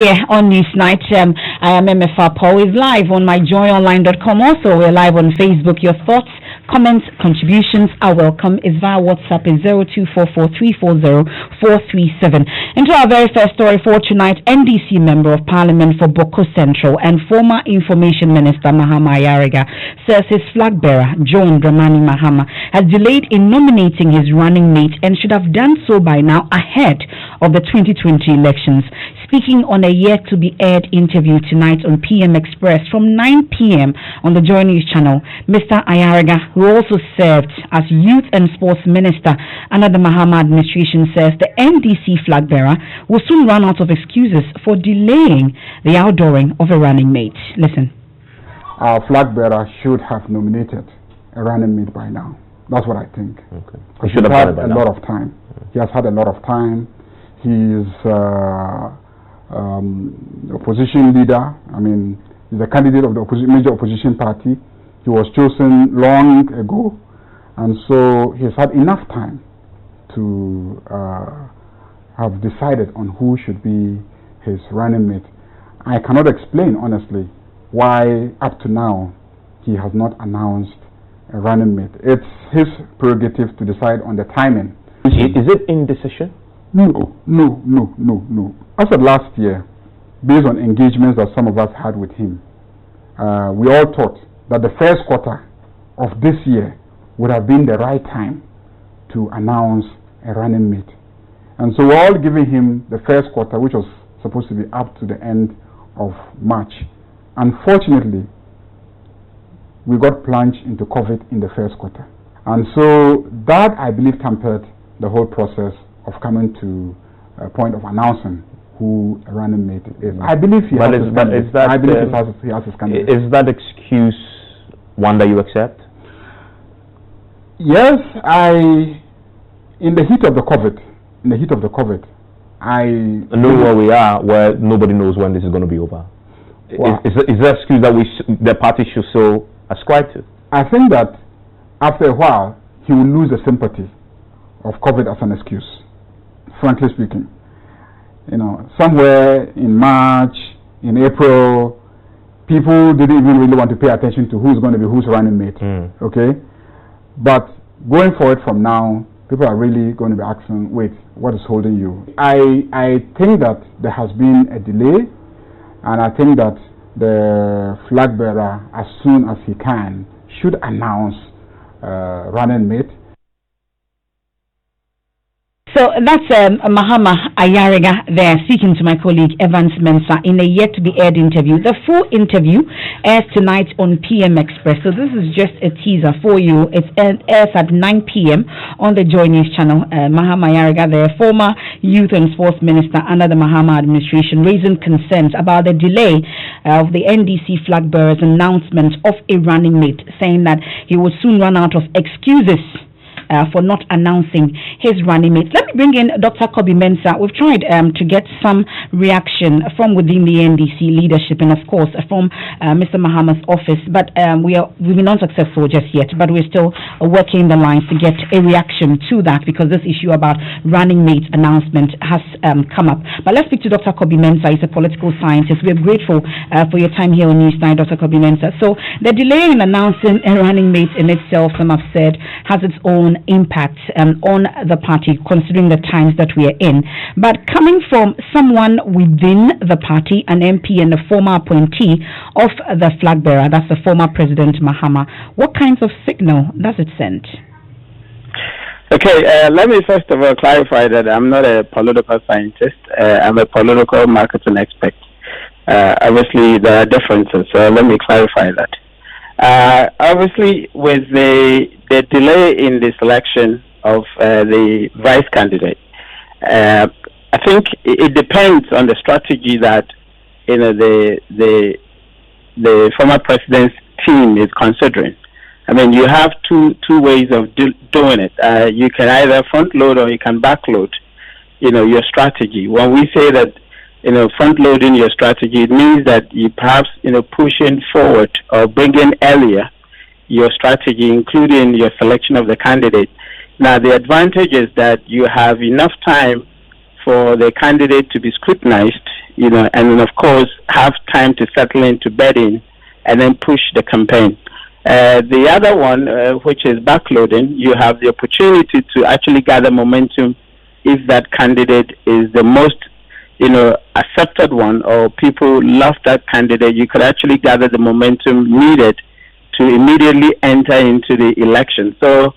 Yeah, on Newsnight, I am Emefa Apawu is live on myjoyonline.com. Also, we're live on Facebook. Your thoughts, comments, contributions are welcome. Is via WhatsApp is 0244340437. Into our very first story for tonight, NDC Member of Parliament for Boko Central and former Information Minister Mahama Ayariga says his flag bearer, John Dramani Mahama, has delayed in nominating his running mate and should have done so by now ahead of the 2020 elections. Speaking on a yet-to-be-aired interview tonight on PM Express from 9 p.m. on the Joy News channel, Mr. Ayariga, who also served as Youth and Sports Minister under the Mahama administration, says the NDC flag bearer will soon run out of excuses for delaying the outdooring of a running mate. Listen. Our flag bearer should have nominated a running mate by now. That's what I think. Okay. Because he's had a lot of time. He has had a lot of time. He's opposition leader. I mean, he's a candidate of the major opposition party. He was chosen long ago, and so he's had enough time to have decided on who should be his running mate. I cannot explain honestly why up to now he has not announced a running mate. It's his prerogative to decide on the timing. Is it indecision? No. As of last year, based on engagements that some of us had with him, we all thought that the first quarter of this year would have been the right time to announce a running mate. And so we're all giving him the first quarter, which was supposed to be up to the end of March. Unfortunately, we got plunged into COVID in the first quarter. And so that, I believe, tempered the whole process of coming to a point of announcing who a running mate is. I believe he has his candidate. I believe he has his candidate. Is that excuse one that you accept? Yes, in the heat of the COVID, I know where we are, where nobody knows when this is going to be over. Wow. Is that excuse that the party should so ascribe to? I think that after a while, he will lose the sympathy of COVID as an excuse. Frankly speaking, somewhere in March, in April, people didn't even really want to pay attention to who's going to be whose running mate. Okay, but going forward from now, people are really going to be asking, wait, what is holding you? I think that there has been a delay, and I think that the flag bearer, as soon as he can, should announce running mate. So that's Mahama Ayariga there speaking to my colleague Evans Mensah in a yet-to-be-aired interview. The full interview airs tonight on PM Express. So this is just a teaser for you. It airs at 9 p.m. on the Joy News channel. Mahama Ayariga, the former Youth and Sports Minister under the Mahama administration, raising concerns about the delay of the NDC flag bearer's announcement of a running mate, saying that he will soon run out of excuses for not announcing his running mate. Let me bring in Dr. Kobi Mensah. We've tried to get some reaction from within the NDC leadership and, of course, from Mr. Mahama's office, but we've been unsuccessful just yet. But we're still working the lines to get a reaction to that, because this issue about running mate announcement has come up. But let's speak to Dr. Kobi Mensah. He's a political scientist. We're grateful for your time here on Newsnight, Dr. Kobi Mensah. So the delay in announcing a running mate in itself, some have said, has its own impact on the party, considering the times that we are in. But coming from someone within the party, an MP and a former appointee of the flag bearer, that's the former President Mahama, what kinds of signal does it send? Okay, let me first of all clarify that I'm not a political scientist. I'm a political marketing expert. Obviously, there are differences, so let me clarify that. Obviously, with the delay in the selection of the vice candidate, I think it depends on the strategy that the former president's team is considering. I mean, you have two ways of doing it. You can either front load or you can back load, your strategy. When we say that, front loading your strategy, it means that you perhaps, pushing forward or bringing earlier your strategy, including your selection of the candidate. Now, the advantage is that you have enough time for the candidate to be scrutinized, and then of course have time to settle into bedding and then push the campaign. The other one, which is backloading, you have the opportunity to actually gather momentum if that candidate is the most, accepted one, or people love that candidate. You could actually gather the momentum needed to immediately enter into the election. So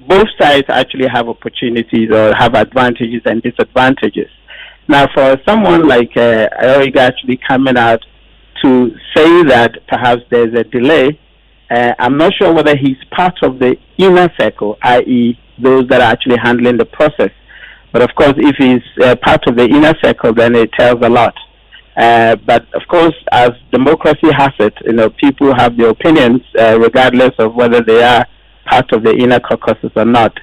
both sides actually have opportunities or have advantages and disadvantages. Now, for someone like Ayoiga actually coming out to say that perhaps there's a delay, I'm not sure whether he's part of the inner circle, i.e. those that are actually handling the process. But of course, if he's part of the inner circle, then it tells a lot. But of course, as democracy has it, people have their opinions, regardless of whether they are part of the inner caucuses or not.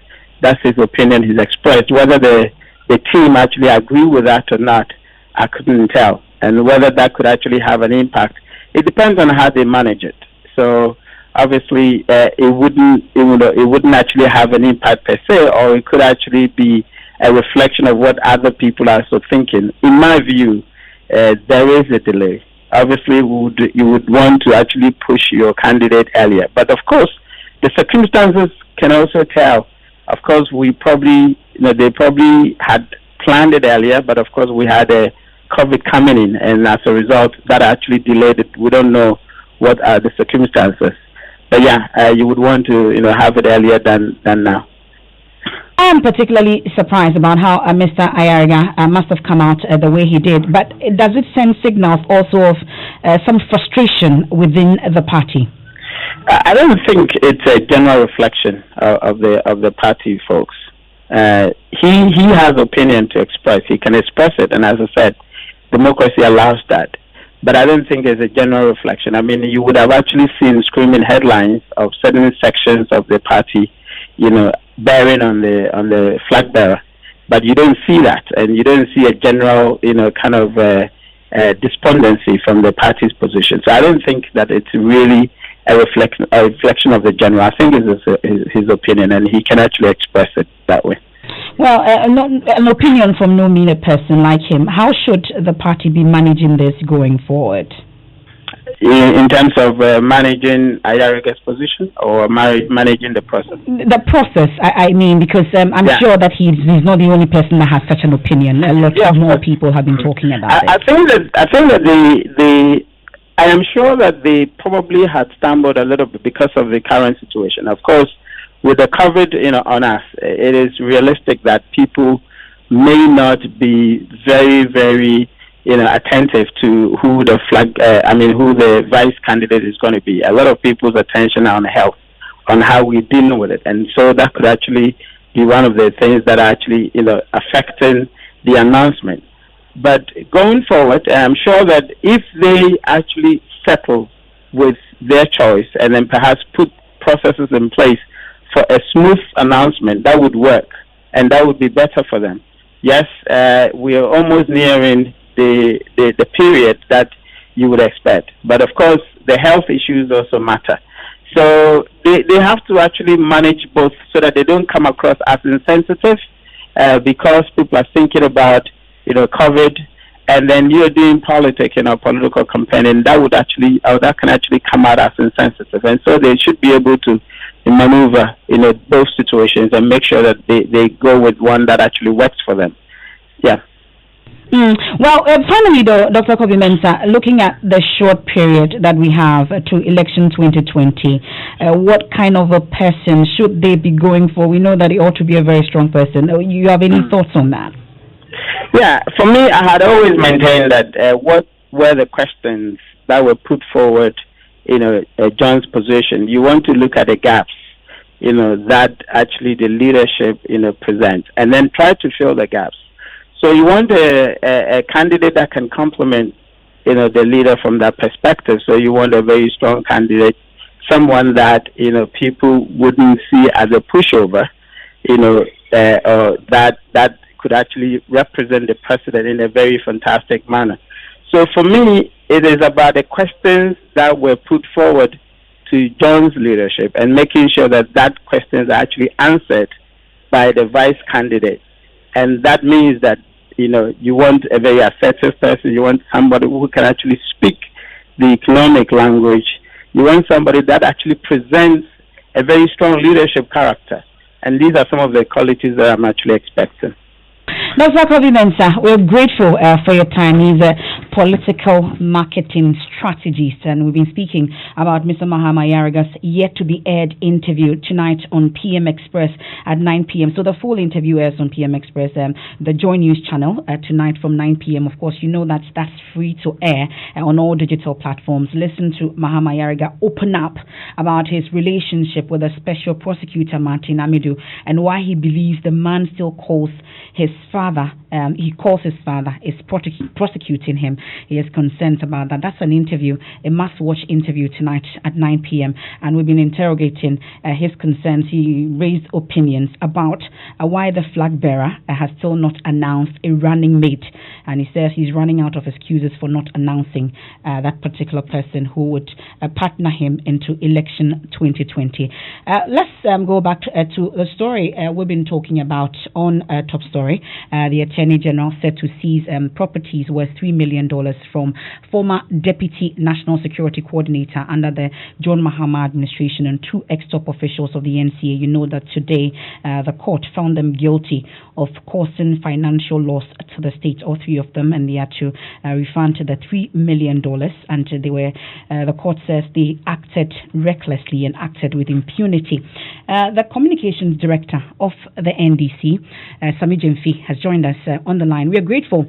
That's his opinion he's expressed. Whether the team actually agree with that or not, I couldn't tell. And whether that could actually have an impact, it depends on how they manage it. So obviously, it wouldn't actually have an impact per se, or it could actually be a reflection of what other people are so thinking. In my view, there is a delay. Obviously, you would want to actually push your candidate earlier. But of course, the circumstances can also tell. Of course, we probably, they probably had planned it earlier, but of course, we had a COVID coming in, and as a result, that actually delayed it. We don't know what are the circumstances. But yeah, you would want to, have it earlier than now. I am particularly surprised about how Mr. Ayariga must have come out the way he did. But does it send signals also of some frustration within the party? I don't think it's a general reflection of the party folks. He has opinion to express. He can express it, and as I said, democracy allows that. But I don't think it's a general reflection. I mean, you would have actually seen screaming headlines of certain sections of the party, bearing on the flag bearer, but you don't see that, and you don't see a general, kind of despondency from the party's position. So I don't think that it's really a reflection of the general. I think it's his opinion, and he can actually express it that way. Well, an opinion from no mean a person like him. How should the party be managing this going forward? In terms of managing Ayariga's position, or managing the process? The process, I mean, because I'm sure that he's not the only person that has such an opinion. A lot more people have been talking about it. I think that I am sure that they probably had stumbled a little bit because of the current situation. Of course, with the COVID, on us, it is realistic that people may not be very, very, attentive to who the who the vice candidate is going to be. A lot of people's attention are on health, on how we deal with it, and so that could actually be one of the things that are actually, affecting the announcement. But going forward, I'm sure that if they actually settle with their choice and then perhaps put processes in place for a smooth announcement, that would work, and that would be better for them. Yes, we are almost nearing the period that you would expect. But of course, the health issues also matter. So they have to actually manage both so that they don't come across as insensitive, because people are thinking about, COVID, and then you're doing politics, political campaigning. That can actually come out as insensitive. And so they should be able to maneuver, both situations and make sure that they go with one that actually works for them. Yeah. Well, finally, though, Dr. Kobi-Mensah, looking at the short period that we have to election 2020, what kind of a person should they be going for? We know that he ought to be a very strong person. You have any thoughts on that? Yeah, for me, I had always maintained that what were the questions that were put forward, John's position. You want to look at the gaps, that actually the leadership, presents, and then try to fill the gaps. So you want a candidate that can complement, the leader from that perspective. So you want a very strong candidate, someone that, people wouldn't see as a pushover, or that could actually represent the president in a very fantastic manner. So for me, it is about the questions that were put forward to John's leadership and making sure that questions are actually answered by the vice candidate. And that means that you want a very assertive person. You want somebody who can actually speak the economic language. You want somebody that actually presents a very strong leadership character. And these are some of the qualities that I'm actually expecting. Dr. Kobi Mensah, we're grateful for your time. He's a political marketing strategist, and we've been speaking about Mr. Mahama Ayariga's yet-to-be-aired interview tonight on PM Express at 9 p.m. So the full interview airs on PM Express, the Joy News channel, tonight from 9 p.m. Of course, you know that's free to air on all digital platforms. Listen to Mahama Ayariga open up about his relationship with the Special Prosecutor Martin Amidu and why he believes the man still calls his father, is prosecuting him. He has concerns about that. That's an interview, a must-watch interview tonight at 9 p.m. And we've been interrogating his concerns. He raised opinions about why the flag bearer has still not announced a running mate. And he says he's running out of excuses for not announcing that particular person who would partner him into election 2020. Let's go back to the story we've been talking about on Top Story. The Attorney General said to seize properties worth $3 million from former Deputy National Security Coordinator under the John Mahama administration and 2 ex-top officials of the NCA. You know that today the court found them guilty of causing financial loss to the state, all 3 of them, and they had to refund the $3 million. And they were, the court says they acted recklessly and acted with impunity. The communications director of the NDC, Sami Jemfi, has joined us on the line. We are grateful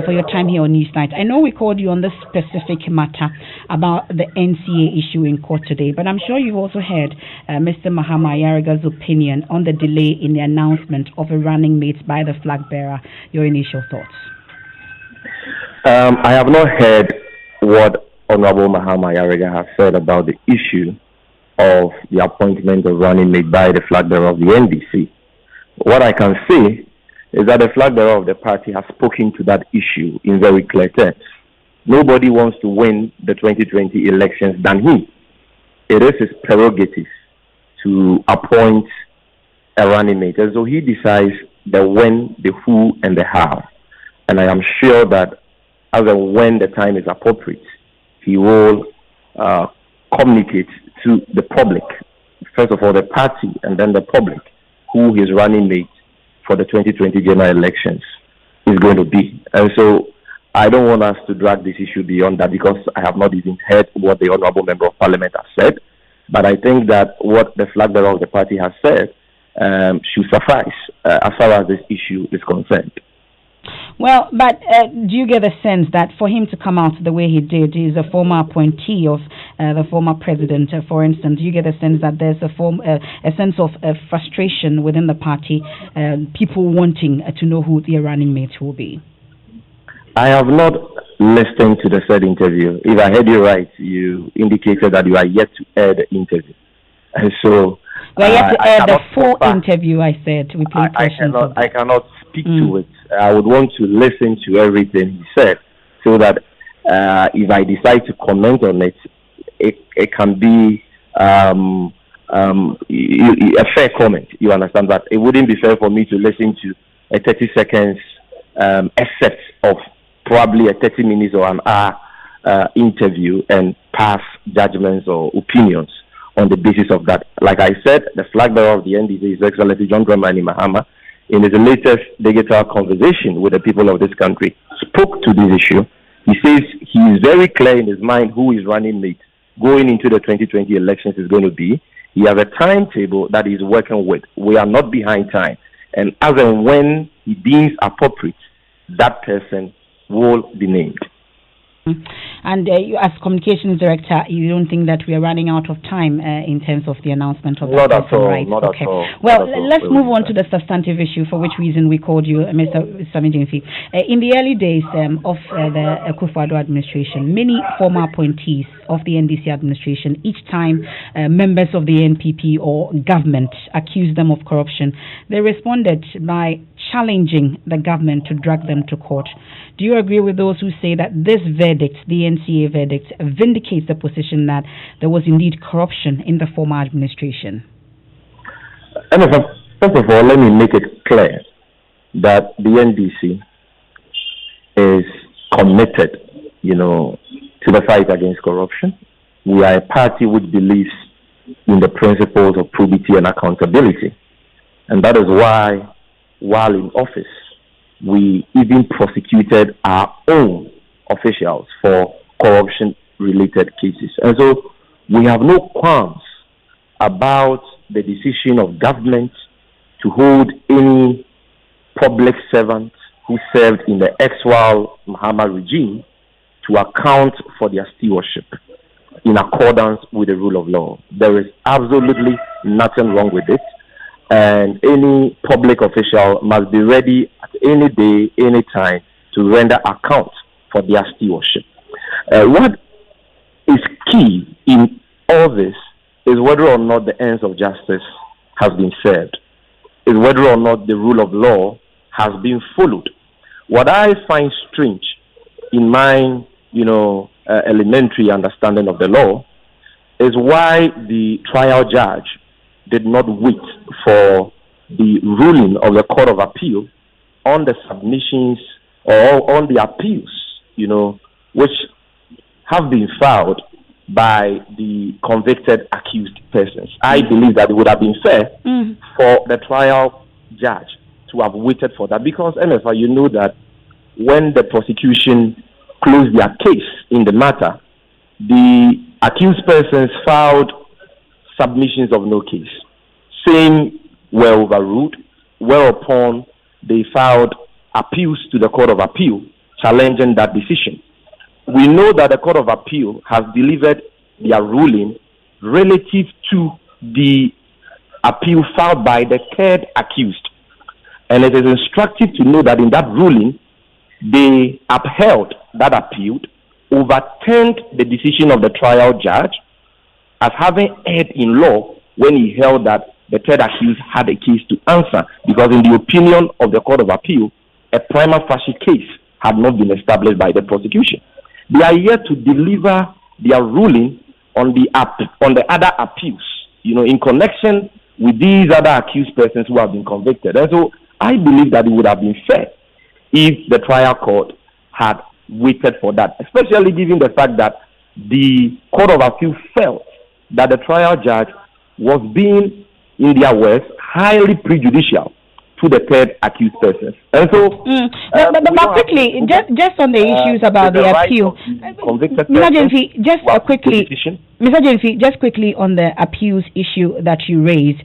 for your time here on Newsnight. I know we called you on this specific matter about the NCA issue in court today, but I'm sure you've also heard Mr. Mahama Ayariga's opinion on the delay in the announcement of a running mate by the flag bearer. Your initial thoughts? I have not heard what Honorable Mahama Ayariga has said about the issue of the appointment of running mate by the flag bearer of the NDC. What I can say is that the flag bearer of the party has spoken to that issue in very clear terms. Nobody wants to win the 2020 elections than him. It is his prerogative to appoint a running mate. And so he decides the when, the who, and the how. And I am sure that as and when the time is appropriate, he will communicate to the public, first of all the party and then the public, who his running mate for the 2020 general elections is going to be. And so I don't want us to drag this issue beyond that because I have not even heard what the Honorable Member of Parliament has said. But I think that what the flag bearer of the party has said should suffice as far as this issue is concerned. Well, but do you get a sense that for him to come out the way he did, he's a former appointee of the former president, for instance, do you get a sense that there's a sense of frustration within the party, people wanting to know who their running mate will be? I have not listened to the said interview. If I heard you right, you indicated that you are yet to air the interview. And so... Well, you have to air the full interview, I said. We I cannot speak to it. I would want to listen to everything he said so that if I decide to comment on it, it can be a fair comment. You understand that? It wouldn't be fair for me to listen to a 30 seconds excerpt of probably a 30 minutes or an hour interview and pass judgments or opinions on the basis of that. Like I said, the flag bearer of the NDC, His Excellency John Dramani Mahama, in his latest digital conversation with the people of this country, spoke to this issue. He says he is very clear in his mind who his running mate going into the 2020 elections is going to be. He has a timetable that he's working with. We are not behind time. And as and when he deems appropriate, that person will be named. And you, as communications director, you don't think that we are running out of time in terms of the announcement of that person, right? Not at all. Well, let's move on to the substantive issue for which reason we called you, Mr. Sami Jemfi. In the early days of the Akufo-Addo administration, many former appointees of the NDC administration, each time members of the NPP or government accused them of corruption, they responded by challenging the government to drag them to court. Do you agree with those who say that this verdict, the NCA verdict, vindicates the position that there was indeed corruption in the former administration? First of all, let me make it clear that the NDC is committed, to the fight against corruption. We are a party which believes in the principles of probity and accountability. And that is why, while in office, we even prosecuted our own officials for corruption-related cases. And so we have no qualms about the decision of government to hold any public servant who served in the ex-Wal Mahama regime to account for their stewardship in accordance with the rule of law. There is absolutely nothing wrong with it. And any public official must be ready at any day, any time to render account for their stewardship. What is key in all this is whether or not the ends of justice has been served, is whether or not the rule of law has been followed. What I find strange in my, elementary understanding of the law is why the trial judge did not wait for the ruling of the Court of Appeal on the submissions or on the appeals, which have been filed by the convicted accused persons. I believe that it would have been fair for the trial judge to have waited for that, because Emefa, you know that when the prosecution closed their case in the matter, the accused persons filed submissions of no case. Same were overruled, whereupon they filed appeals to the Court of Appeal challenging that decision. We know that the Court of Appeal has delivered their ruling relative to the appeal filed by the third accused. And it is instructive to know that in that ruling, they upheld that appeal, overturned the decision of the trial judge as having erred in law when he held that the third accused had a case to answer, because in the opinion of the Court of Appeal, a prima facie case had not been established by the prosecution. They are yet to deliver their ruling on the other appeals, in connection with these other accused persons who have been convicted. And so I believe that it would have been fair if the trial court had waited for that, especially given the fact that the Court of Appeal felt that the trial judge was being, in their words, highly prejudicial to the third accused persons. And so, but quickly, just on the issues about the appeal, Mr. Jenfi, just quickly on the appeals issue that you raised,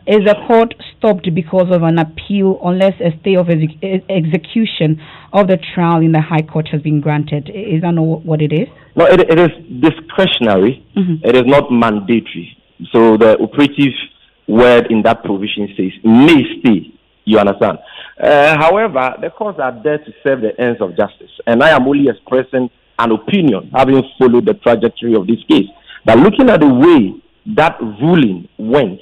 is the court stopped because of an appeal unless a stay of execution of the trial in the High Court has been granted? Is that not what it is? No, it is discretionary. It is not mandatory. So the operative word in that provision says may stay. You understand? However, the courts are there to serve the ends of justice, and I am only expressing an opinion, having followed the trajectory of this case, that looking at the way that ruling went,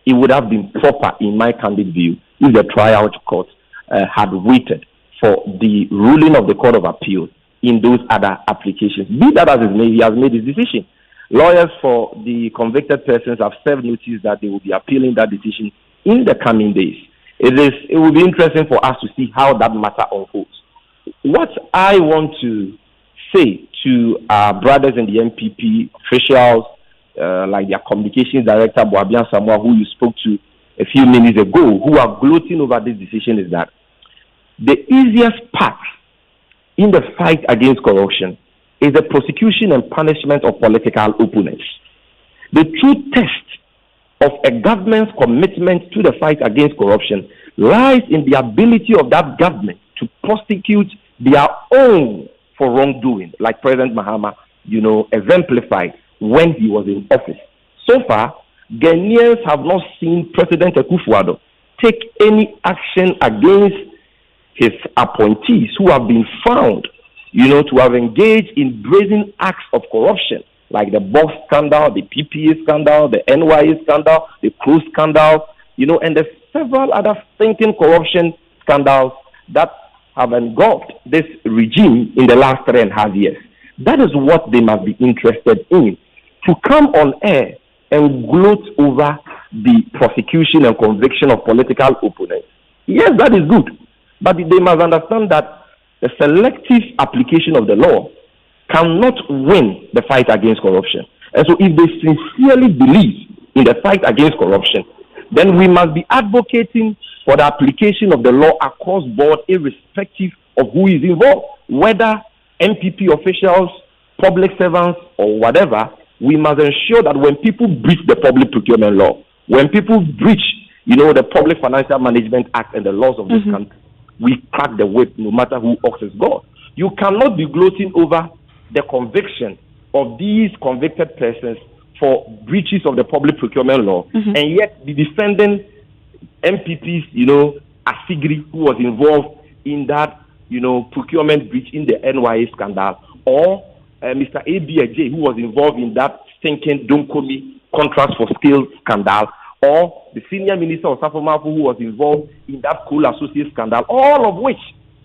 it would have been proper, in my candid view, if the trial court had waited for the ruling of the Court of Appeal in those other applications. Be that as it may, he has made his decision. Lawyers for the convicted persons have served notice that they will be appealing that decision in the coming days. It will be interesting for us to see how that matter unfolds. What I want to say to our brothers in the MPP officials, like their communications director, Boabian Samoa, who you spoke to a few minutes ago, who are gloating over this decision, is that the easiest path in the fight against corruption is the prosecution and punishment of political opponents. The true test of a government's commitment to the fight against corruption lies in the ability of that government to prosecute their own for wrongdoing, like President Mahama, exemplified when he was in office. So far, Ghanaians have not seen President Akufo-Addo take any action against his appointees who have been found, to have engaged in brazen acts of corruption, like the Box scandal, the PPA scandal, the NYA scandal, the Cruz scandal, and the several other thinking corruption scandals that have engulfed this regime in the last 3.5 years. That is what they must be interested in. To come on air and gloat over the prosecution and conviction of political opponents, yes, that is good. But they must understand that the selective application of the law cannot win the fight against corruption. And so if they sincerely believe in the fight against corruption, then we must be advocating for the application of the law across board, irrespective of who is involved, whether MPP officials, public servants, or whatever. We must ensure that when people breach the public procurement law, when people breach, the Public Financial Management Act and the laws of this country, we crack the whip no matter who oxes God. You cannot be gloating over the conviction of these convicted persons for breaches of the public procurement law, and yet be defending MPPs, Asigri, who was involved in that, procurement breach in the NYA scandal, or Mr. A.B. Ajay, who was involved in that stinking Donkomi contract for skills scandal, or the senior minister of Safomafu, who was involved in that coal associate scandal, all of which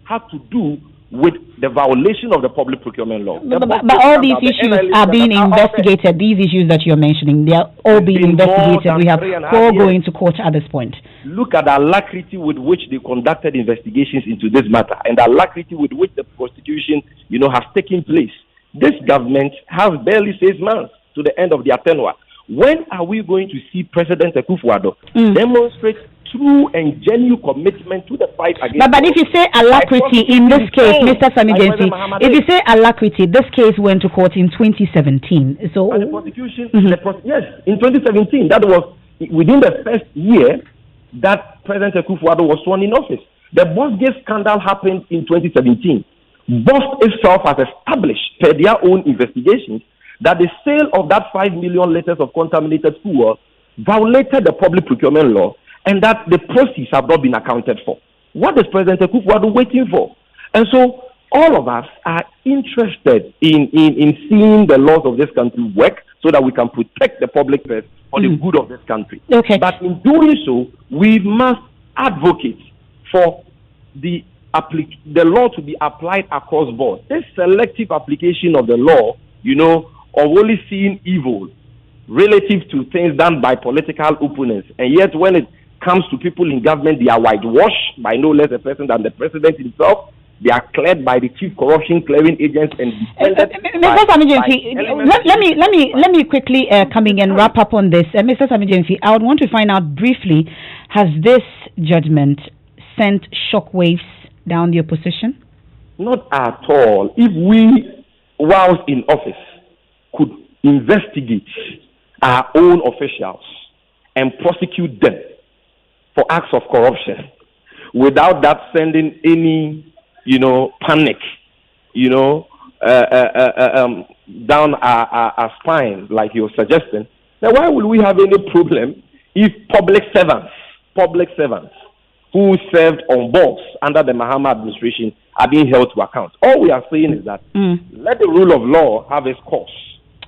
have to do with the violation of the public procurement law. But all these issues are being investigated. These issues that you're mentioning, they are all being investigated. We have all going to court at this point. Look at the alacrity with which they conducted investigations into this matter, and the alacrity with which the prosecution, has taken place. This government has barely 6 months to the end of their tenure. When are we going to see President Akufo-Addo demonstrate true and genuine commitment to the fight against? But if you say alacrity in this case, Mr. Sami Jenfi, if you say alacrity, this case went to court in 2017. So the prosecution, yes, in 2017, that was within the first year that President Akufo-Addo was sworn in office. The Bosgate scandal happened in 2017. BOST itself has established, per their own investigations, that the sale of that 5 million liters of contaminated fuel violated the public procurement law, and that the proceeds have not been accounted for. What is President Akufo-Addo waiting for? And so all of us are interested in seeing the laws of this country work so that we can protect the public purse for the good of this country. Okay. But in doing so, we must advocate for the law to be applied across board. This selective application of the law, of only seeing evil relative to things done by political opponents, and yet when it comes to people in government, they are whitewashed by no less a person than the president himself. They are cleared by the chief corruption clearing agents and Mr. Sami Jenfi, let me quickly coming and wrap up on this. Mr. Sami Jenfi, I would want to find out briefly, has this judgment sent shockwaves down the opposition? Not at all. If we, whilst in office, could investigate our own officials and prosecute them for acts of corruption without that sending any, panic, down our spine, like you're suggesting, then why would we have any problem if public servants who served on boards under the Mahama administration are being held to account? All we are saying is that let the rule of law have its course,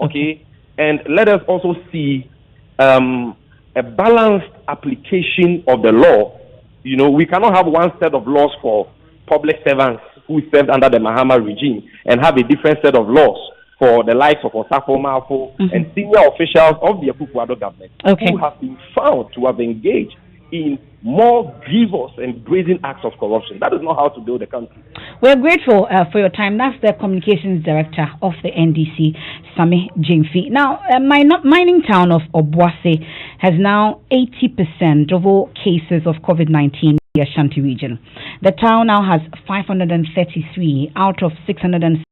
okay? And let us also see a balanced application of the law. We cannot have one set of laws for public servants who served under the Mahama regime and have a different set of laws for the likes of Osafo Malfo and senior officials of the Akufo-Addo government who have been found to have engaged in more grievous and brazen acts of corruption. That is not how to build a country. We're grateful for your time. That's the Communications Director of the NDC, Sami Jenfi. Now, mining town of Obuasi has now 80% of all cases of COVID-19 in the Ashanti region. The town now has 533 out of 600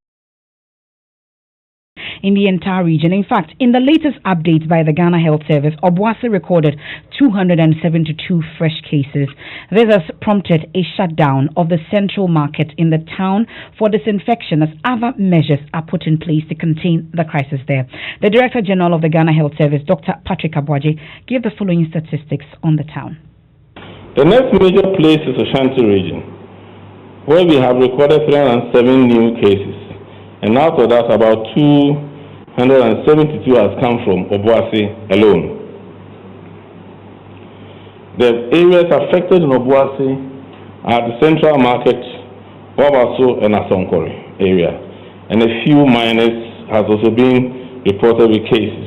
in the entire region. In fact, in the latest update by the Ghana Health Service, Obuasi recorded 272 fresh cases. This has prompted a shutdown of the central market in the town for disinfection as other measures are put in place to contain the crisis there. The Director General of the Ghana Health Service, Dr. Patrick Abwaje, gave the following statistics on the town. The next major place is Ashanti region, where we have recorded 307 new cases. And out of that, about 272 has come from Obuasi alone. The areas affected in Obuasi are the Central Market, Wabaso, and Asonkori area. And a few miners has also been reported with cases.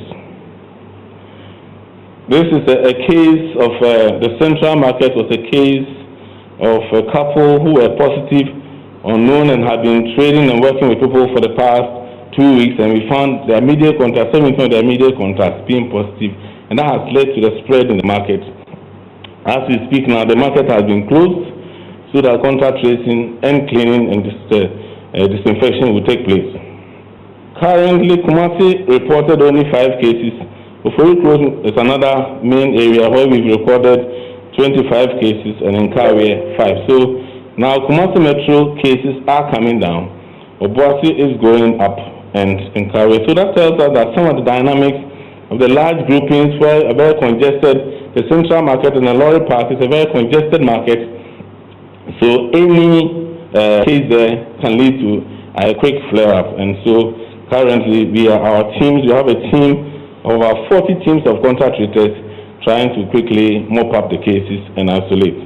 This is a case of the Central Market was a case of a couple who were positive unknown and have been trading and working with people for the past 2 weeks, and we found their immediate contact, 17 of their immediate contacts being positive, and that has led to the spread in the market. As we speak now, the market has been closed so that contact tracing and cleaning and disinfection will take place. Currently, Kumasi reported only 5 cases. Ofori is another main area where we've recorded 25 cases, and in Kawe 5. So now Kumasi Metro cases are coming down. Obuasi is going up, and in Kawe. So that tells us that some of the dynamics of the large groupings were a very congested, the central market and the lorry park is a very congested market. So any case there can lead to a quick flare-up. And so currently we have a team of about 40 teams of contact treaters trying to quickly mop up the cases and isolate.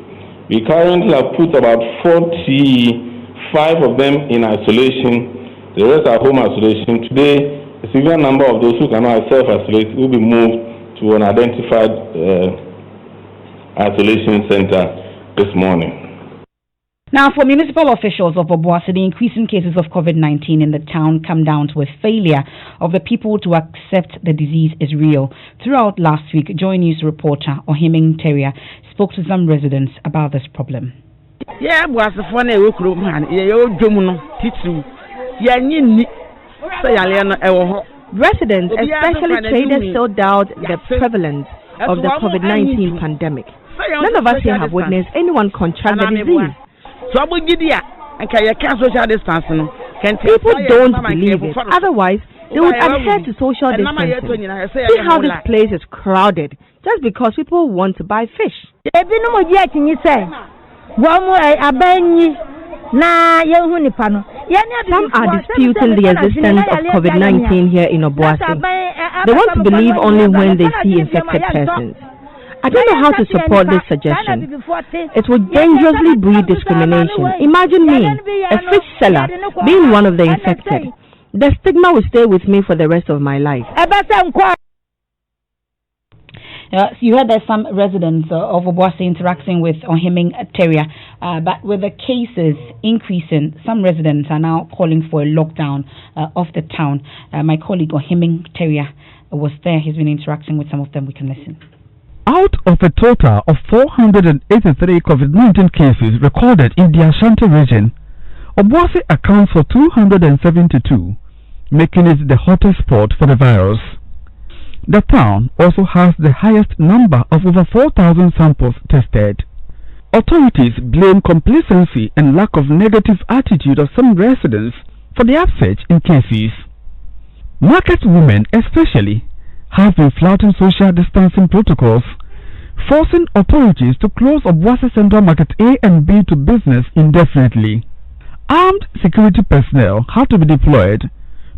We currently have put about 45 of them in isolation. The rest are home isolation. Today, a significant number of those who cannot self-isolate will be moved to an identified isolation center this morning. Now, for municipal officials of Obuasi, the increasing cases of COVID-19 in the town come down to a failure of the people to accept the disease is real. Throughout last week, Joy News reporter Ohiming Teria spoke to some residents about this problem. Residents, especially traders, still doubt the prevalence of the COVID-19 pandemic. None of us here have witnessed anyone contract the disease. People don't believe it. Otherwise, they would adhere to social distancing. See how this place is crowded just because people want to buy fish. Some are disputing the existence of COVID-19 here in Obuasi. They want to believe only when they see infected persons. I don't know how to support this suggestion. It would dangerously breed discrimination. Imagine me, a fish seller, being one of the infected. The stigma will stay with me for the rest of my life. You heard there's some residents of Obuasi interacting with Ohiming Teria, but with the cases increasing, some residents are now calling for a lockdown of the town. My colleague Ohiming Teria was there. He's been interacting with some of them. We can listen. Out of a total of 483 COVID-19 cases recorded in the Ashanti region, Obuasi accounts for 272, making it the hottest spot for the virus. The town also has the highest number of over 4,000 samples tested. Authorities blame complacency and lack of negative attitude of some residents for the upsurge in cases. Market women especially have been flouting social distancing protocols, forcing authorities to close Obuasi Central Market A and B to business indefinitely. Armed security personnel have to be deployed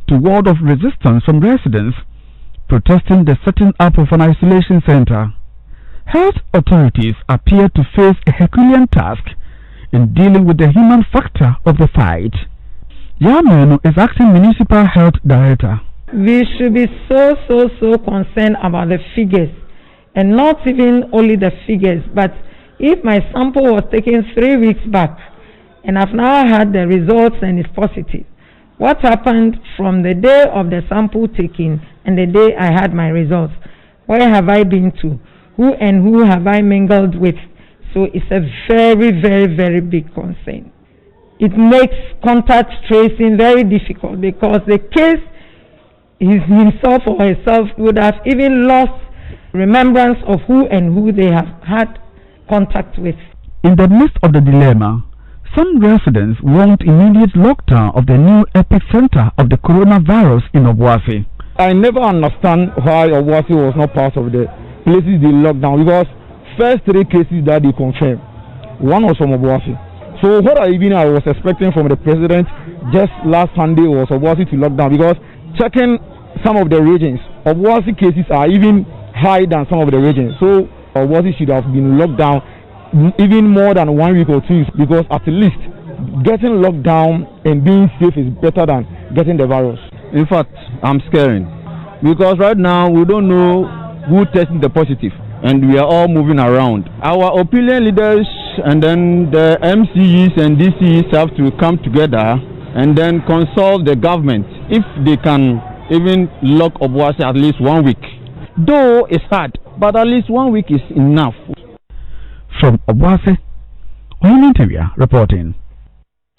to ward off resistance from residents protesting the setting up of an isolation center. Health authorities appear to face a Herculean task in dealing with the human factor of the fight. Yamenu is acting municipal health director. We should be so concerned about the figures, and not even only the figures, but if my sample was taken 3 weeks back and I've now had the results and it's positive, what happened from the day of the sample taking and the day I had my results? Where have I been to? Who have I mingled with? So it's a very big concern. It makes contact tracing very difficult because the case himself or herself would have even lost remembrance of who they have had contact with. In the midst of the dilemma, some residents want immediate lockdown of the new epicenter of the coronavirus in Obuasi. I never understand why Obuasi was not part of the places they locked down, because first 3 cases that they confirmed, one was from Obuasi. So what I was expecting from the president just last Sunday was Obuasi to lock down, because checking some of the regions, Obuasi cases are even higher than some of the regions. So Obuasi should have been locked down even more than 1 week or 2 weeks, because at least getting locked down and being safe is better than getting the virus. In fact, I'm scaring, because right now we don't know who tested the positive and we are all moving around. Our opinion leaders and then the MCEs and DCEs have to come together and then consult the government if they can even lock Obuasi at least 1 week. Though it's hard, but at least 1 week is enough. From Obuasi, Oyinintewia reporting.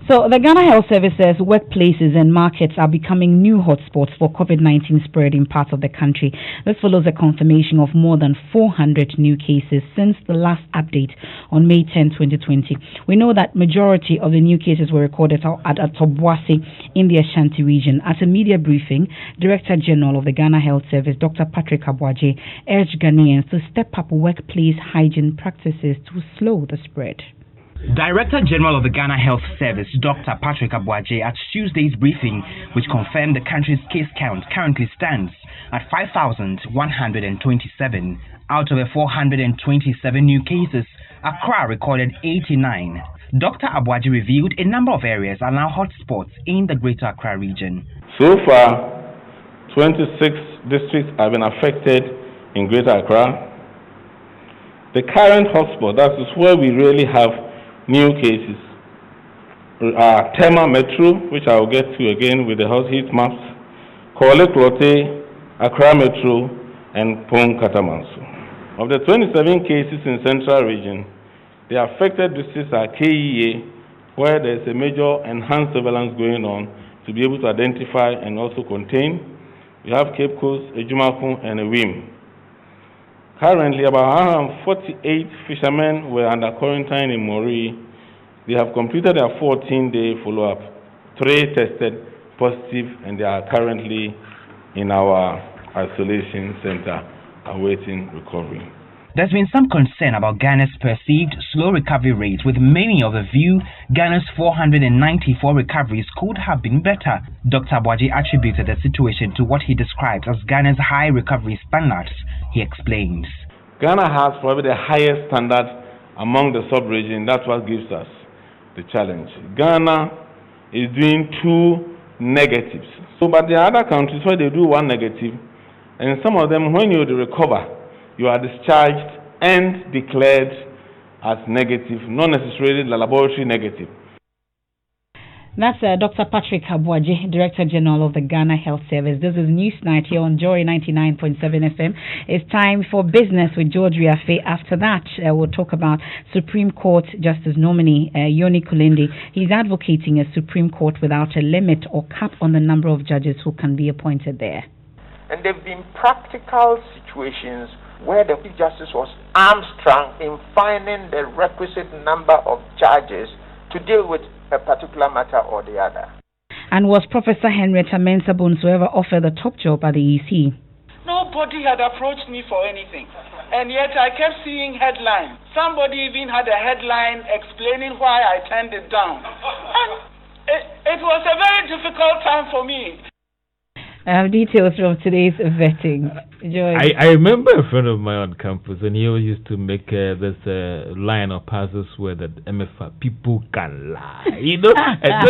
So, the Ghana Health Service says workplaces and markets are becoming new hotspots for COVID-19 spread in parts of the country. This follows a confirmation of more than 400 new cases since the last update on May 10, 2020. We know that majority of the new cases were recorded at Obuasi in the Ashanti region. At a media briefing, Director General of the Ghana Health Service, Dr. Patrick Apawu, urged Ghanaians to step up workplace hygiene practices to slow the spread. Director General of the Ghana Health Service, Dr. Patrick Apawu, at Tuesday's briefing, which confirmed the country's case count currently stands at 5,127. Out of the 427 new cases, Accra recorded 89. Dr. Apawu revealed a number of areas are now hotspots in the Greater Accra region. So far, 26 districts have been affected in Greater Accra. The current hotspot, that is where we really have new cases, Tema Metro, which I will get to again with the hot heat maps, Korle Klote, Accra Metro, and Pong Katamanso. Of the 27 cases in Central Region, the affected districts are KEA, where there is a major enhanced surveillance going on to be able to identify and also contain. We have Cape Coast, Ejumakun, and Ewim. Currently, about 148 fishermen were under quarantine in Mori. They have completed their 14-day follow-up. 3 tested positive, and they are currently in our isolation center awaiting recovery. There's been some concern about Ghana's perceived slow recovery rate, with many of the view Ghana's 494 recoveries could have been better. Dr. Apawu attributed the situation to what he describes as Ghana's high recovery standards. He explains. Ghana has probably the highest standard among the sub-region. That's what gives us the challenge. Ghana is doing 2 negatives. So, but there are other countries where they do 1 negative, and some of them, when you recover, you are discharged and declared as negative, not necessarily the laboratory negative. That's Dr. Patrick Apawu, Director General of the Ghana Health Service. This is Newsnight here on Joy 99.7 FM. It's time for business with George Riafe. After that, we'll talk about Supreme Court Justice nominee Yoni Kulindi. He's advocating a Supreme Court without a limit or cap on the number of judges who can be appointed there. And there have been practical situations where the Chief Justice was hamstrung in finding the requisite number of judges to deal with a particular matter or the other. And was Professor Henrietta Mensah-Bonsu ever offered the top job at the EC? Nobody had approached me for anything, and yet I kept seeing headlines. Somebody even had a headline explaining why I turned it down. And it was a very difficult time for me. Details from today's vetting. I remember a friend of mine on campus, and he always used to make this line or passes where that Emefa, people can lie. You know, and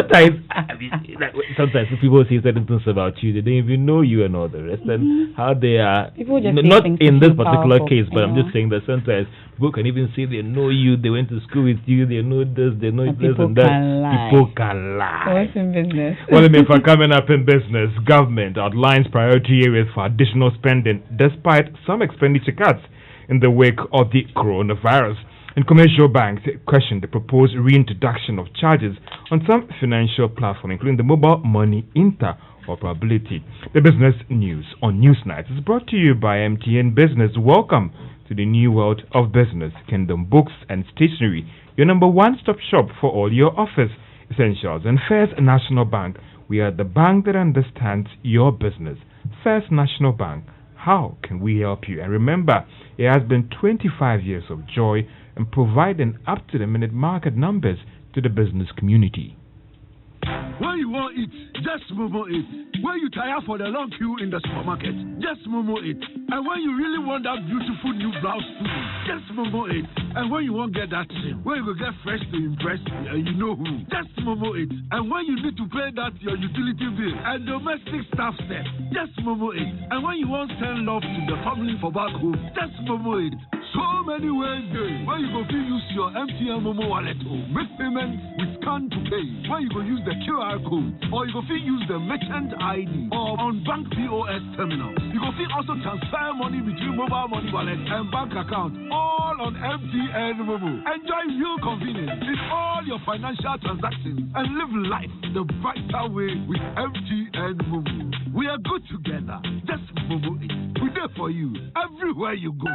sometimes people say certain things about you, they don't even know you and all the rest, and how they are, not in this particular case, but I'm just saying that sometimes people can even say they know you, they went to school with you, they know this, they know this and that. People can lie. What's in business? Well, Emefa, coming up in business, government outlines priority areas for additional spending despite some expenditure cuts in the wake of the coronavirus. And commercial banks questioned the proposed reintroduction of charges on some financial platforms, including the mobile money interoperability. The business news on Newsnight is brought to you by MTN Business. Welcome to the new world of business. Kingdom Books and Stationery, your number one-stop shop for all your office essentials. And First National Bank, we are the bank that understands your business. First National Bank, how can we help you? And remember, it has been 25 years of joy and providing up-to-the-minute market numbers to the business community. When you want it, just Momo it. When you tire for the long queue in the supermarket, just Momo it. And when you really want that beautiful new blouse too, just Momo it. And when you won't get that, when you go get fresh to impress, you know who, just Momo it. And when you need to pay that your utility bill and domestic staff set, just Momo it. And when you want send love to the family for back home, just Momo it. So So many ways there. Where you go feel use your MTN Momo wallet to make payments with scan to pay. Where you go use the QR code. Or you go feel use the merchant ID. Or on bank POS terminal. You go feel also transfer money between mobile money wallet and bank account. All on MTN Momo. Enjoy real convenience in all your financial transactions and live life the brighter way with MTN Momo. We are good together. Just Momo it. We're there for you everywhere you go.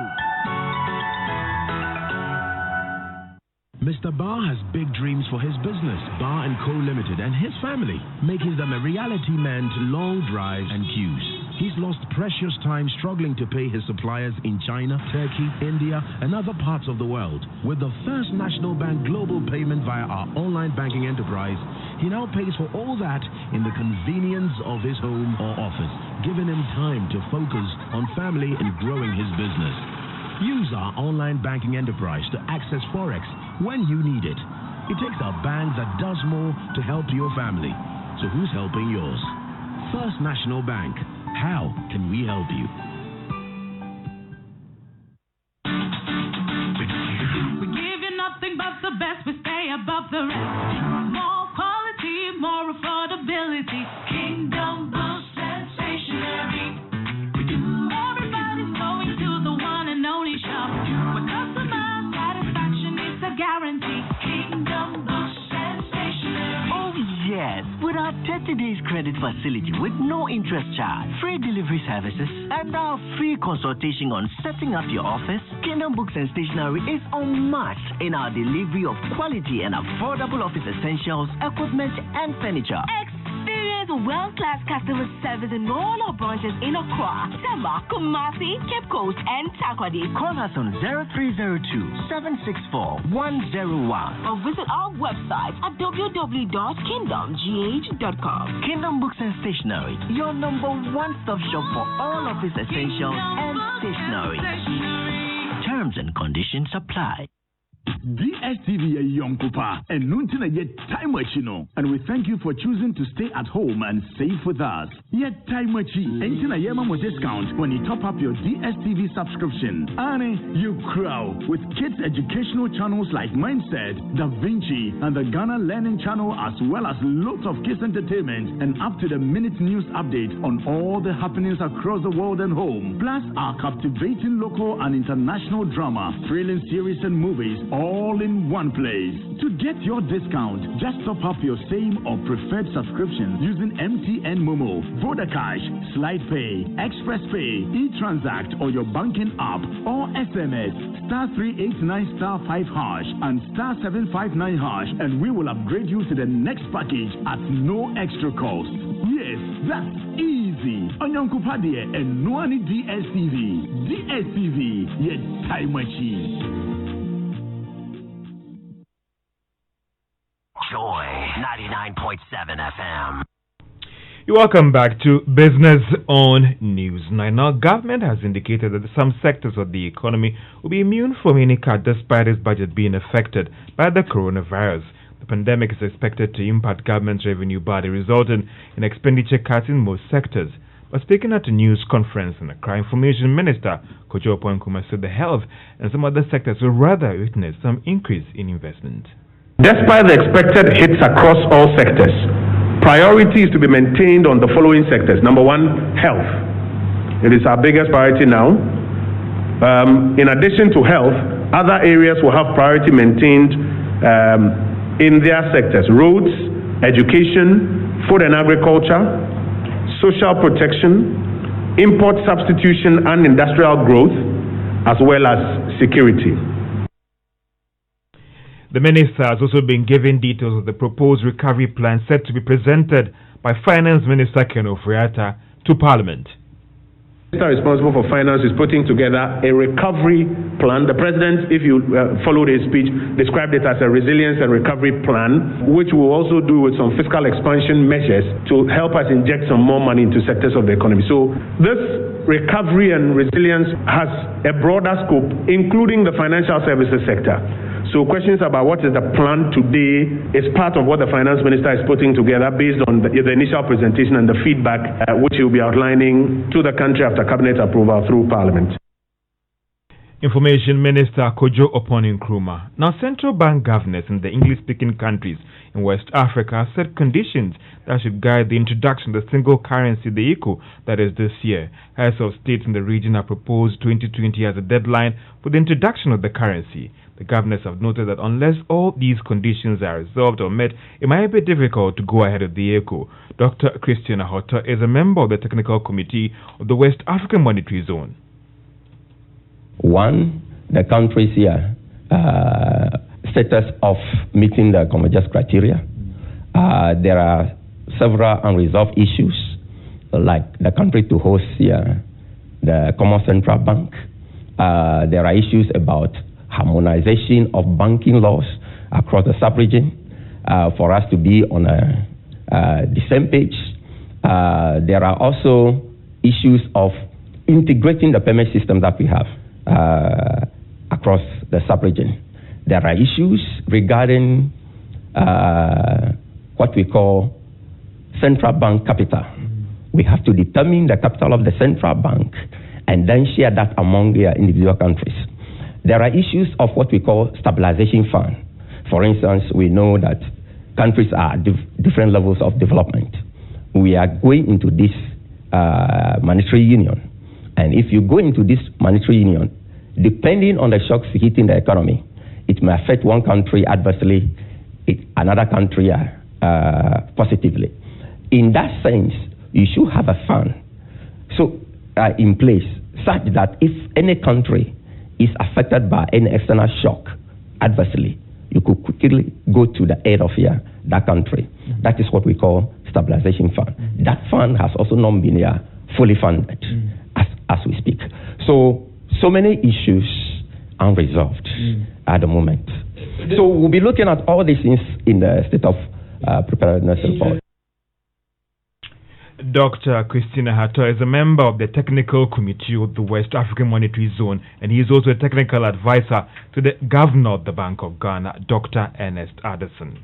Mr. Barr has big dreams for his business, Barr & Co. Limited, and his family, making them a reality man to long drives and queues. He's lost precious time struggling to pay his suppliers in China, Turkey, India, and other parts of the world. With the First National Bank global payment via our online banking enterprise, he now pays for all that in the convenience of his home or office, giving him time to focus on family and growing his business. Use our online banking enterprise to access Forex when you need it. It takes a bank that does more to help your family. So who's helping yours? First National Bank. How can we help you? We give you nothing but the best. We stay above the rest. More quality, more affordability. Kingdom Boost and Stationery. Everybody's going to the one and only shop. Where customer satisfaction is a guarantee. Kingdom Boost and Stationery. Oh yes, with our 30 days credit facility with no interest charge, free delivery services, and our free consultation on setting up your office, Kingdom Books and Stationery is unmatched in our delivery of quality and affordable office essentials, equipment, and furniture. Experience world-class customer service in all our branches in Accra, Tema, Kumasi, Cape Coast, and Takoradi. Call us on 0302-764-101 or visit our website at www.kingdomgh.com. Kingdom Books and Stationery, your number one stop shop for all office essentials and stationery. Terms and conditions apply. DSTV Yonkupa and Nuntina yet time machino, and we thank you for choosing to stay at home and safe with us. Yet time machi, Entina Yemamo discount when you top up your DSTV subscription. And you crow with kids educational channels like Mindset, Da Vinci, and the Ghana Learning Channel, as well as lots of kids entertainment and up to the minute news update on all the happenings across the world and home. Plus our captivating local and international drama, thrilling series and movies, all in one place. To get your discount, just top up your same or preferred subscription using MTN Momo, Vodacash, Slide Pay, Express Pay, eTransact, or your banking app, or SMS *389*5# and *759#, and we will upgrade you to the next package at no extra cost. Yes, that's easy. Onyankupadie and Noani DSTV. DSTV, yet time machine. Joy 99.7 FM. You're welcome back to Business on News. Now, government has indicated that some sectors of the economy will be immune from any cut despite its budget being affected by the coronavirus. The pandemic is expected to impact government's revenue body, resulting in expenditure cuts in most sectors. But speaking at a news conference, and Accra Information Minister Kojo Oponkuma said the health and some other sectors will rather witness some increase in investment. Despite the expected hits across all sectors, priority is to be maintained on the following sectors. Number one, health. It is our biggest priority now. In addition to health, other areas will have priority maintained in their sectors: roads, education, food and agriculture, social protection, import substitution and industrial growth, as well as security. The minister has also been given details of the proposed recovery plan set to be presented by Finance Minister Ken Ofori-Atta to Parliament. The minister responsible for finance is putting together a recovery plan. The president, if you followed his speech, described it as a resilience and recovery plan, which will also do with some fiscal expansion measures to help us inject some more money into sectors of the economy. So this recovery and resilience has a broader scope, including the financial services sector. So questions about what is the plan today is part of what the finance minister is putting together based on the initial presentation and the feedback which he will be outlining to the country after cabinet approval through parliament. Information Minister Kojo Oponin Nkrumah. Now, central bank governors in the English-speaking countries in West Africa set conditions that should guide the introduction of the single currency, the eco, that is this year. Heads of states in the region have proposed 2020 as a deadline for the introduction of the currency. The governors have noted that unless all these conditions are resolved or met, it might be difficult to go ahead with the eco. Dr. Christian Ahoto is a member of the technical committee of the West African Monetary Zone. One, the countries here status of meeting the convergence criteria. There are several unresolved issues, like the country to host here the common central bank. There are issues about harmonization of banking laws across the sub-region for us to be on the same page. There are also issues of integrating the payment system that we have across the sub-region. There are issues regarding what we call central bank capital. We have to determine the capital of the central bank and then share that among the individual countries. There are issues of what we call stabilization fund. For instance, we know that countries are at different levels of development. We are going into this monetary union. And if you go into this monetary union, depending on the shocks hitting the economy, it may affect one country adversely, another country positively. In that sense, you should have a fund in place such that if any country is affected by any external shock adversely, you could quickly go to the aid of that country. That is what we call stabilization fund. That fund has also not been fully funded as we speak. So many issues unresolved at the moment. So we'll be looking at all these things in the state of preparedness report. Dr. Christina Hato is a member of the Technical Committee of the West African Monetary Zone, and he is also a technical advisor to the Governor of the Bank of Ghana, Dr. Ernest Addison.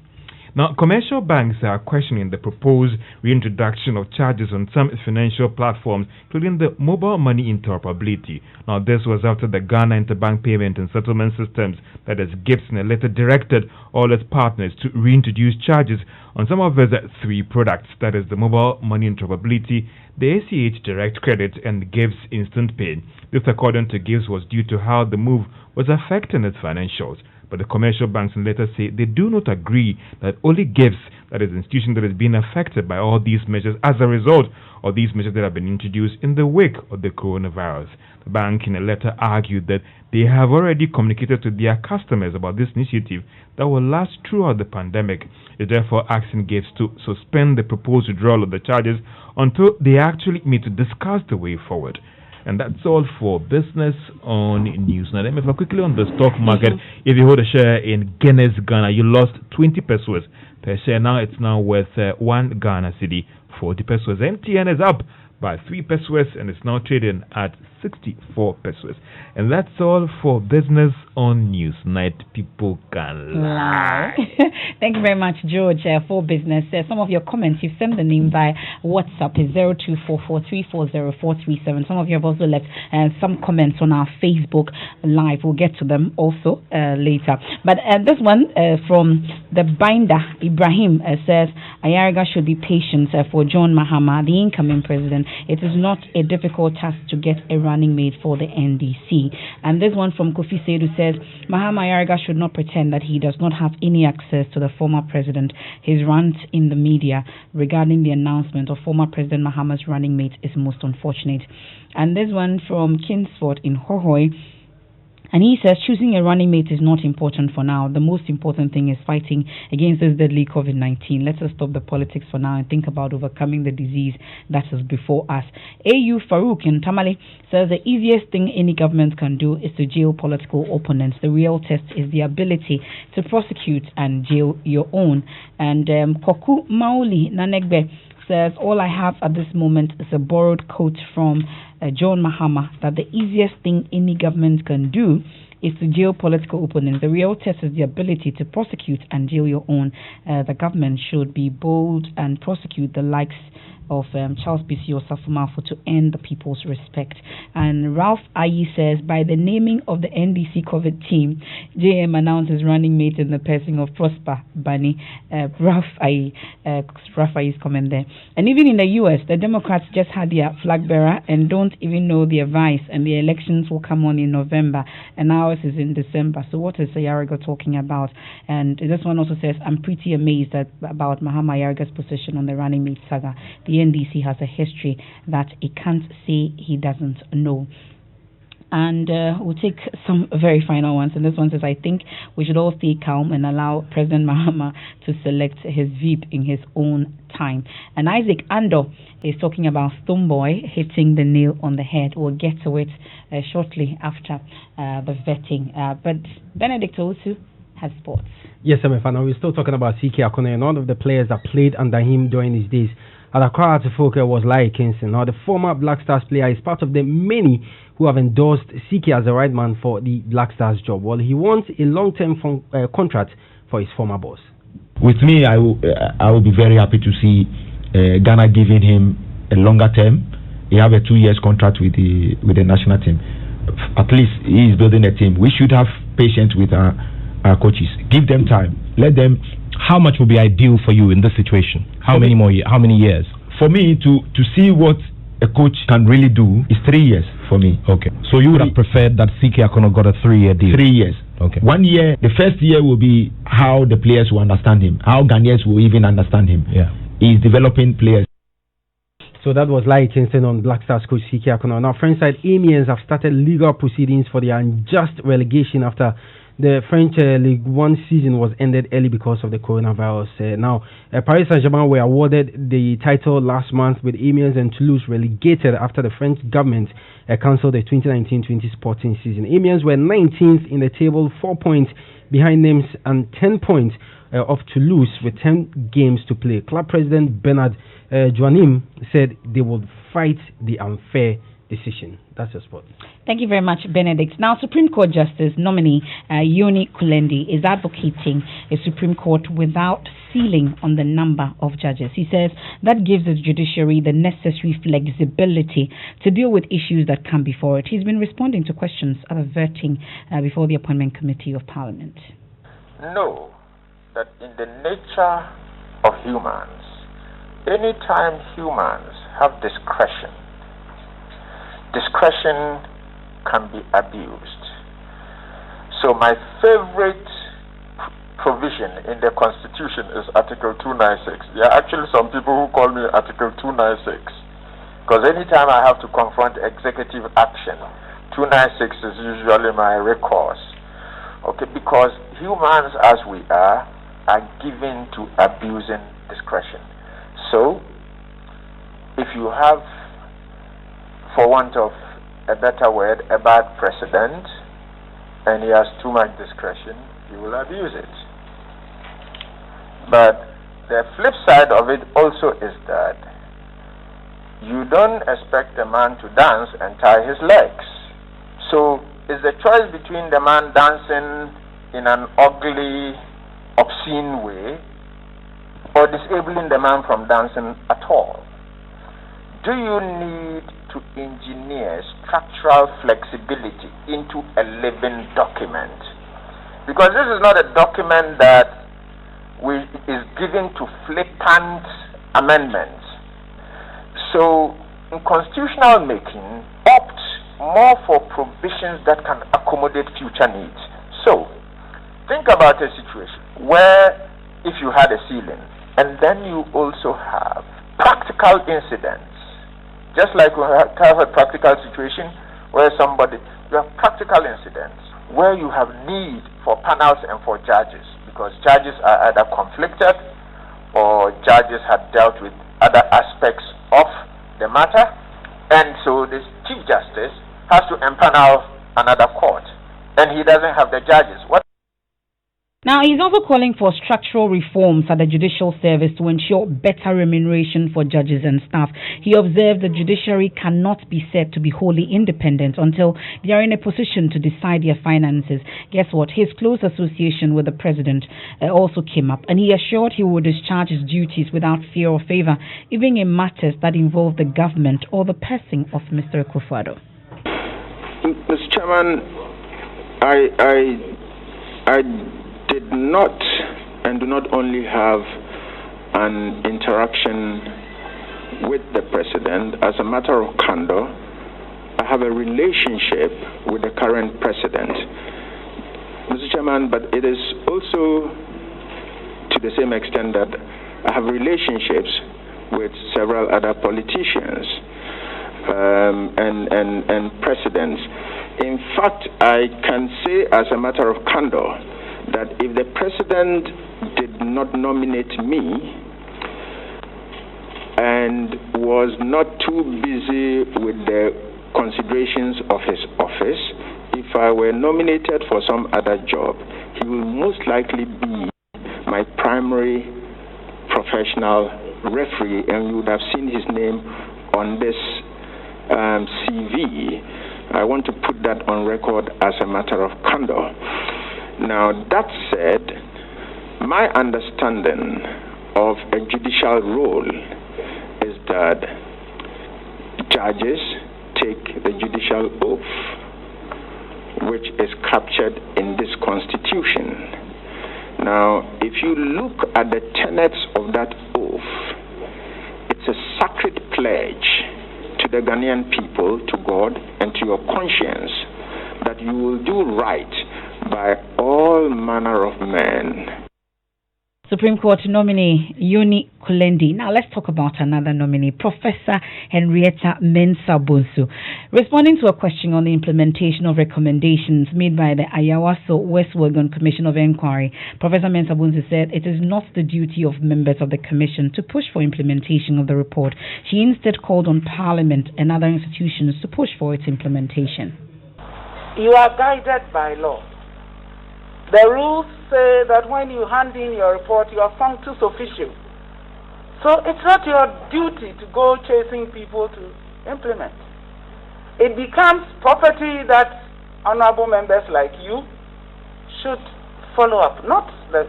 Now, commercial banks are questioning the proposed reintroduction of charges on some financial platforms, including the mobile money interoperability. Now, this was after the Ghana Interbank Payment and Settlement Systems, that is GIPS, in a letter directed all its partners to reintroduce charges on some of its three products, that is the mobile money interoperability, the ACH Direct Credit, and the GIPS Instant Pay. This, according to GIPS, was due to how the move was affecting its financials. But the commercial banks in letters say they do not agree that only GIPS, that is the institution that has been affected by all these measures as a result of these measures that have been introduced in the wake of the coronavirus. The bank in a letter argued that they have already communicated to their customers about this initiative that will last throughout the pandemic. It therefore asking GIPS to suspend the proposed withdrawal of the charges until they actually meet to discuss the way forward. And that's all for business on news. Now, let me quickly on the stock market. If you hold a share in Guinness Ghana, you lost 20 pesos per share. Now it's worth 1 Ghana cedi, 40 pesos. MTN is up by 3 pesos and it's now trading at 64 pesos. And that's all for business on news. Night people can lie. Thank you very much, George, for business. Some of your comments, you've sent the name by WhatsApp is 0244340437. Some of you have also left some comments on our Facebook Live. We'll get to them also later. But this one from the binder, Ibrahim, says Ayariga should be patient for John Mahama, the incoming president. It is not a difficult task to get a running mate for the NDC. And this one from Kofi Seidu says Mahama Ayariga should not pretend that he does not have any access to the former president. His rant in the media regarding the announcement of former President Mahama's running mate is most unfortunate. And this one from Kingsford in Hohoi, and he says choosing a running mate is not important for now. The most important thing is fighting against this deadly COVID-19. Let us stop the politics for now and think about overcoming the disease that is before us. AU Farouk in Tamale says the easiest thing any government can do is to jail political opponents. The real test is the ability to prosecute and jail your own. And Koku Mauli Nanegbe says, all I have at this moment is a borrowed quote from John Mahama that the easiest thing any government can do is to jail political opponents. The real test is the ability to prosecute and jail your own. The government should be bold and prosecute the likes of Charles P.C. Osafumafo to earn the people's respect. And Ralph Ayi says, by the naming of the NDC COVID team, JM announces running mate in the person of Prosper Bani. Ralph Ayi's comment there. And even in the U.S., the Democrats just had their flag bearer and don't even know their vice, and the elections will come on in November, and ours is in December. So what is Ayariga talking about? And this one also says, I'm pretty amazed about Mahama Ayariga's position on the running mate saga. The NDC has a history that it can't say he doesn't know. And we'll take some very final ones. And this one says, I think we should all stay calm and allow President Mahama to select his VP in his own time. And Isaac Ando is talking about Stoneboy hitting the nail on the head. We'll get to it shortly after the vetting. But Benedict Owusu has sports. Yes, Emefa. Now we're still talking about CK Akone, and one of the players that played under him during his days at Accra Atifoke was Larry Kingston. Now the former Black Stars player is part of the many who have endorsed CK as the right man for the Black Stars job. Well, he wants a long-term contract for his former boss. With me, I will be very happy to see Ghana giving him a longer term. He have a 2 years contract with the national team. At least he is building a team. We should have patience with our coaches. Give them time. Let them. How much would be ideal for you in this situation? How many years? For me to see what a coach can really do is 3 years for me. Okay. So you would have preferred that CK Akono got a 3 year deal? 3 years. Okay. 1 year, the first year will be how the players will understand him, how Ghanaians will even understand him. Yeah. He's developing players. So that was Larry Kingston on Black Stars coach CK Akono. Now, French side Amiens have started legal proceedings for the unjust relegation after the French Ligue 1 season was ended early because of the coronavirus. Paris Saint-Germain were awarded the title last month, with Amiens and Toulouse relegated after the French government cancelled the 2019-20 sporting season. Amiens were 19th in the table, 4 points behind Nimes and 10 points of Toulouse with 10 games to play. Club president Bernard Joannim said they would fight the unfair decision. That's your spot. Thank you very much, Benedict. Now, Supreme Court Justice nominee Yoni Kulendi is advocating a Supreme Court without ceiling on the number of judges. He says that gives the judiciary the necessary flexibility to deal with issues that come before it. He's been responding to questions at a vetting before the Appointment Committee of Parliament. Know that in the nature of humans, anytime humans have discretion can be abused. So my favorite provision in the Constitution is Article 296. There are actually some people who call me Article 296, because anytime I have to confront executive action, 296 is usually my recourse. Okay, because humans as we are given to abusing discretion. So if you have, for want of a better word, a bad precedent, and he has too much discretion, he will abuse it. But the flip side of it also is that you don't expect a man to dance and tie his legs. So it's the choice between the man dancing in an ugly, obscene way or disabling the man from dancing at all. Do you need to engineer structural flexibility into a living document? Because this is not a document that is given to flippant amendments. So in constitutional making, opt more for provisions that can accommodate future needs. So think about a situation where if you had a ceiling and then you also have practical incidents, just like we have a practical situation where you have practical incidents where you have need for panels and for judges, because judges are either conflicted or judges have dealt with other aspects of the matter, and so the Chief Justice has to empanel another court, and he doesn't have the judges. Now, he's also calling for structural reforms at the judicial service to ensure better remuneration for judges and staff. He observed the judiciary cannot be said to be wholly independent until they are in a position to decide their finances. Guess what? His close association with the president also came up, and he assured he would discharge his duties without fear or favor, even in matters that involve the government or the person of Mr. Akufo-Addo. Mr. Chairman, I did not and do not only have an interaction with the president. As a matter of candor, I have a relationship with the current president, Mr. Chairman, but it is also to the same extent that I have relationships with several other politicians and presidents. In fact, I can say as a matter of candor that if the president did not nominate me and was not too busy with the considerations of his office, if I were nominated for some other job, he will most likely be my primary professional referee, and you would have seen his name on this CV. I want to put that on record as a matter of candor. Now, that said, my understanding of a judicial role is that judges take the judicial oath, which is captured in this constitution. Now, if you look at the tenets of that oath, it's a sacred pledge to the Ghanaian people, to God, and to your conscience that you will do right by all manner of men. Supreme Court nominee Yoni Kulendi. Now let's talk about another nominee, Professor Henrietta Mensah-Bonsu. Responding to a question on the implementation of recommendations made by the Ayawaso West Wuogon Commission of Inquiry, Professor Mensah-Bonsu said it is not the duty of members of the commission to push for implementation of the report. She instead called on Parliament and other institutions to push for its implementation. You are guided by law. The rules say that when you hand in your report, you are functus officio. So it's not your duty to go chasing people to implement. It becomes property that honorable members like you should follow up, not the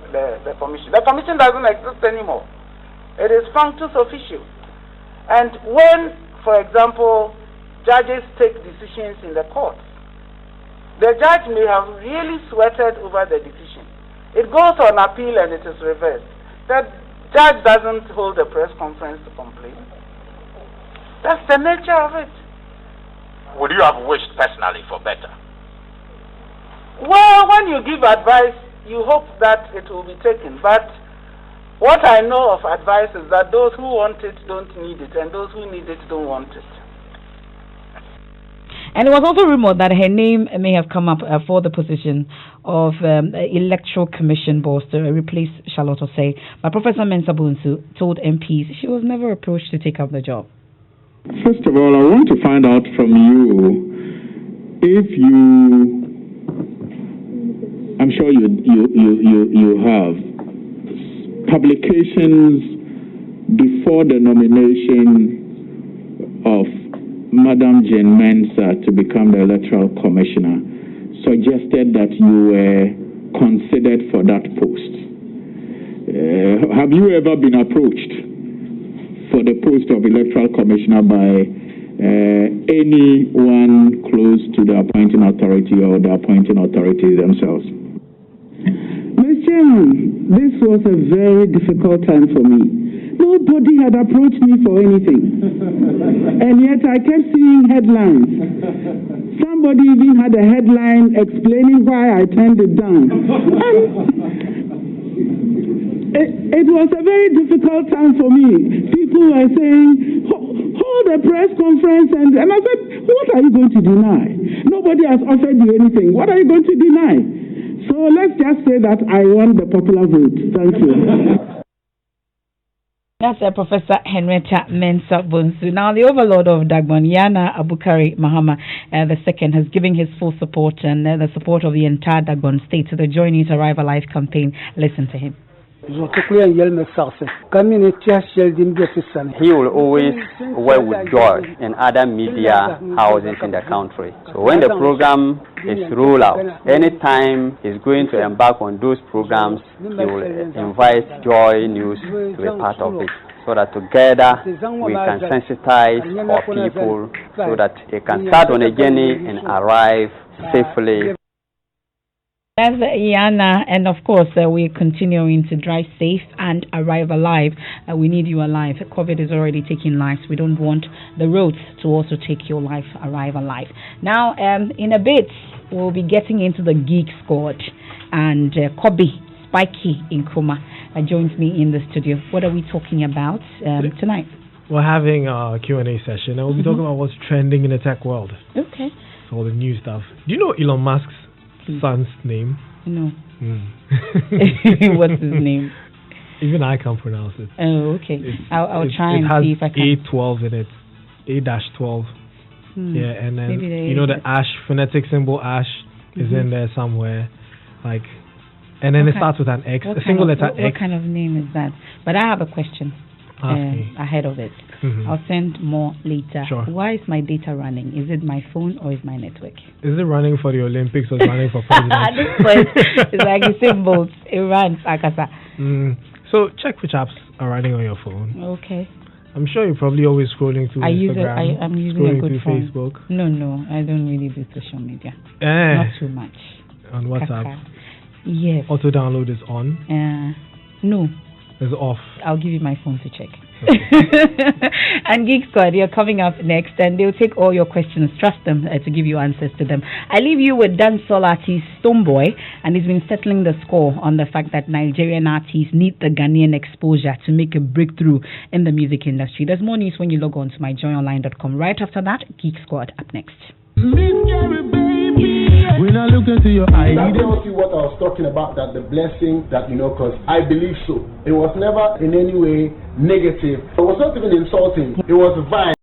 commission. The commission doesn't exist anymore. It is functus officio. And when, for example, judges take decisions in the courts, the judge may have really sweated over the decision. It goes on appeal and it is reversed. The judge doesn't hold a press conference to complain. That's the nature of it. Would you have wished personally for better? Well, when you give advice, you hope that it will be taken. But what I know of advice is that those who want it don't need it, and those who need it don't want it. And it was also rumored that her name may have come up for the position of Electoral Commission boss to replace Charlotte Osei. But Professor Mensah-Bonsu told MPs she was never approached to take up the job. First of all, I want to find out from you if I'm sure you have publications before the nomination of Madam Jane Mensah to become the Electoral Commissioner suggested that you were considered for that post. Have you ever been approached for the post of Electoral Commissioner by anyone close to the appointing authority or the appointing authority themselves? Mr. Chairman, this was a very difficult time for me. Nobody had approached me for anything. And yet I kept seeing headlines. Somebody even had a headline explaining why I turned it down. It was a very difficult time for me. People were saying, hold a press conference. And I said, what are you going to deny? Nobody has offered you anything. What are you going to deny? So let's just say that I won the popular vote. Thank you. That's Professor Henrietta Mensah Bonsu. Now, the overlord of Dagbon, Yana Abukari Mahama II, has given his full support and the support of the entire Dagbon state to the Join It Arrive Alive campaign. Listen to him. He will always work with Joy and other media houses in the country. So when the program is rolled out, anytime he's going to embark on those programs, he will invite Joy News to be part of it, so that together we can sensitize our people so that they can start on a journey and arrive safely. That's Yana, and of course we're continuing to drive safe and arrive alive. We need you alive. COVID is already taking lives. We don't want the roads to also take your life. Arrive alive. Now, in a bit, we'll be getting into the Geek Squad, and Kobe Spikey Nkrumah joins me in the studio. What are we talking about tonight? We're having a Q&A session, and we'll be talking about what's trending in the tech world. Okay. So all the new stuff. Do you know Elon Musk's son's name? No. What's his name? Even I can't pronounce it. Oh, okay. I'll try and see if I can. It has A12 in it. A-12. Yeah, and then you know the ash, phonetic symbol ash is in there somewhere. Like, and then it starts with an X, a single letter X. What kind of name is that? But I have a question ahead of it. I'll send more later. Sure. Why is my data running? Is it my phone or is my network? Is it running for the Olympics or is it running for president? This point is like the symbols. It runs, Akasa. So check which apps are running on your phone. Okay. I'm sure you're probably always scrolling through Instagram. I'm using a good phone. Facebook. No, I don't really do social media. Not too much. On WhatsApp? Yes. Auto download is on? No. It's off. I'll give you my phone to check. And Geek Squad, you're coming up next, and they'll take all your questions. Trust them to give you answers to them. I leave you with dancehall artist Stonebwoy, and he's been settling the score on the fact that Nigerian artists need the Ghanaian exposure to make a breakthrough in the music industry. There's more news when you log on to myjoyonline.com. Right after that, Geek Squad up next. When I look into your eyes, that tells you what I was talking about, that the blessing that, because I believe so. It was never in any way negative. It was not even insulting. It was a vibe.